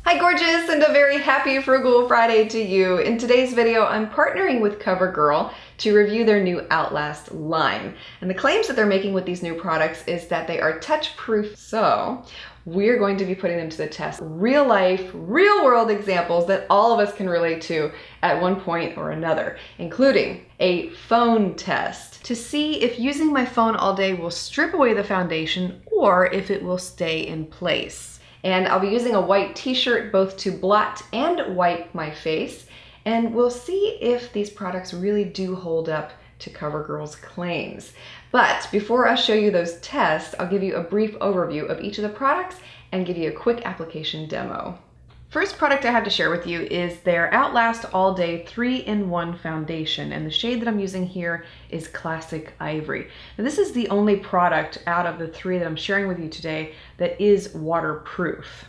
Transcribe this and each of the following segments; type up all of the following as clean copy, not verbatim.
Hi gorgeous, and a very happy Frugal Friday to you. In today's video, I'm partnering with COVERGIRL to review their new Outlast line. And the claims that they're making with these new products is that they are touch proof. So we're going to be putting them to the test. Real life, real world examples that all of us can relate to at one point or another, including a phone test to see if using my phone all day will strip away the foundation or if it will stay in place. And I'll be using a white t-shirt both to blot and wipe my face. And we'll see if these products really do hold up to COVERGIRL's claims. But before I show you those tests, I'll give you a brief overview of each of the products and give you a quick application demo. First product I have to share with you is their Outlast All Day 3-in-1 Foundation, and the shade that I'm using here is Classic Ivory. Now, this is the only product out of the three that I'm sharing with you today that is waterproof.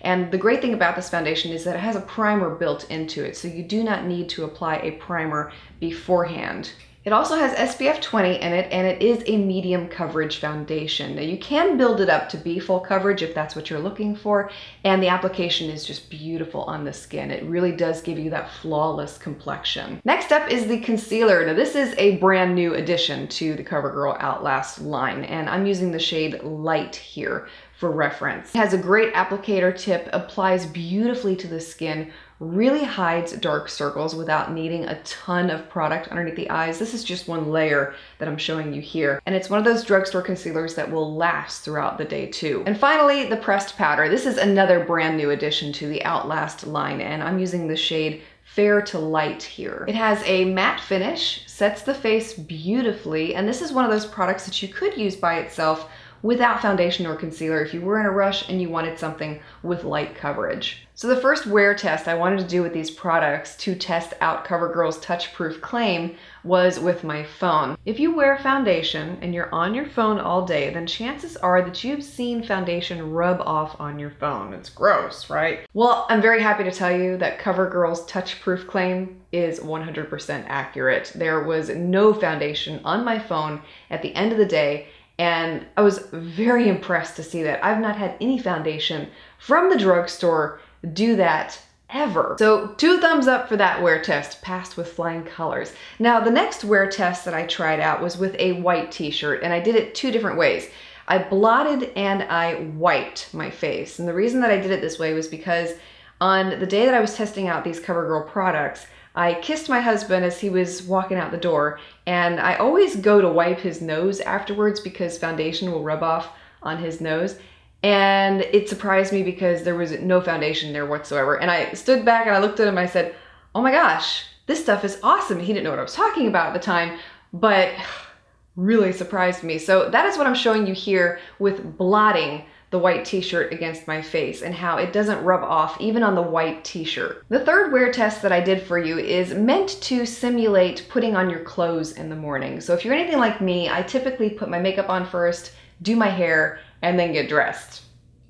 And the great thing about this foundation is that it has a primer built into it, so you do not need to apply a primer beforehand. It also has SPF 20 in it, and it is a medium coverage foundation. Now you can build it up to be full coverage if that's what you're looking for, and the application is just beautiful on the skin. It really does give you that flawless complexion. Next up is the concealer. Now this is a brand new addition to the COVERGIRL Outlast line, and I'm using the shade Light here for reference. It has a great applicator tip, applies beautifully to the skin, really hides dark circles without needing a ton of product underneath the eyes. This is just one layer that I'm showing you here. And it's one of those drugstore concealers that will last throughout the day too. And finally, the pressed powder. This is another brand new addition to the Outlast line, and I'm using the shade Fair to Light here. It has a matte finish, sets the face beautifully, and this is one of those products that you could use by itself without foundation or concealer if you were in a rush and you wanted something with light coverage. So the first wear test I wanted to do with these products to test out COVERGIRL's touch-proof claim was with my phone. If you wear foundation and you're on your phone all day, then chances are that you've seen foundation rub off on your phone. It's gross, right? Well, I'm very happy to tell you that COVERGIRL's touch-proof claim is 100% accurate. There was no foundation on my phone at the end of the day, and I was very impressed to see that. I've not had any foundation from the drugstore do that ever. So 2 thumbs up for that wear test, passed with flying colors. Now the next wear test that I tried out was with a white t-shirt, and I did it 2 different ways. I blotted and I wiped my face. And the reason that I did it this way was because on the day that I was testing out these COVERGIRL products, I kissed my husband as he was walking out the door, and I always go to wipe his nose afterwards because foundation will rub off on his nose. And it surprised me because there was no foundation there whatsoever. And I stood back and I looked at him and I said, oh my gosh, this stuff is awesome. He didn't know what I was talking about at the time, but really surprised me. So that is what I'm showing you here with blotting the white t-shirt against my face and how it doesn't rub off even on the white t-shirt. The third wear test that I did for you is meant to simulate putting on your clothes in the morning. So if you're anything like me, I typically put my makeup on first, do my hair, and then get dressed.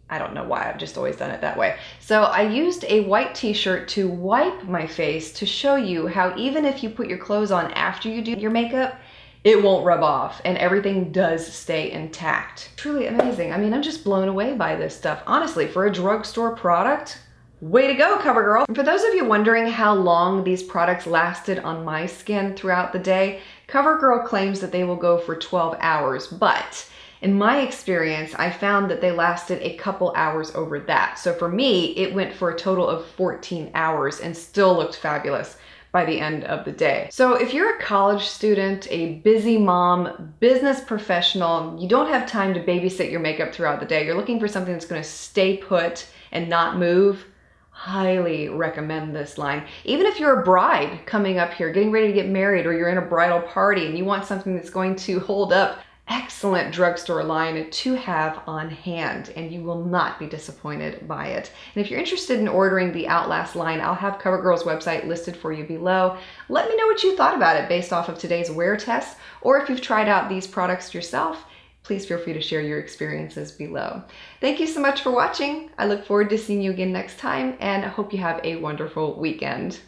I don't know why, I've just always done it that way. So I used a white t-shirt to wipe my face to show you how even if you put your clothes on after you do your makeup, it won't rub off and everything does stay intact. Truly amazing. I mean, I'm just blown away by this stuff. Honestly, for a drugstore product, way to go, COVERGIRL. And for those of you wondering how long these products lasted on my skin throughout the day, COVERGIRL claims that they will go for 12 hours, but in my experience, I found that they lasted a couple hours over that. So for me, it went for a total of 14 hours and still looked fabulous by the end of the day. So if you're a college student, a busy mom, business professional, you don't have time to babysit your makeup throughout the day, you're looking for something that's gonna stay put and not move, highly recommend this line. Even if you're a bride coming up here, getting ready to get married, or you're in a bridal party and you want something that's going to hold up, excellent drugstore line to have on hand, and you will not be disappointed by it. And if you're interested in ordering the Outlast line, I'll have COVERGIRL's website listed for you below. Let me know what you thought about it based off of today's wear test, or if you've tried out these products yourself, please feel free to share your experiences below. Thank you so much for watching. I look forward to seeing you again next time, and I hope you have a wonderful weekend.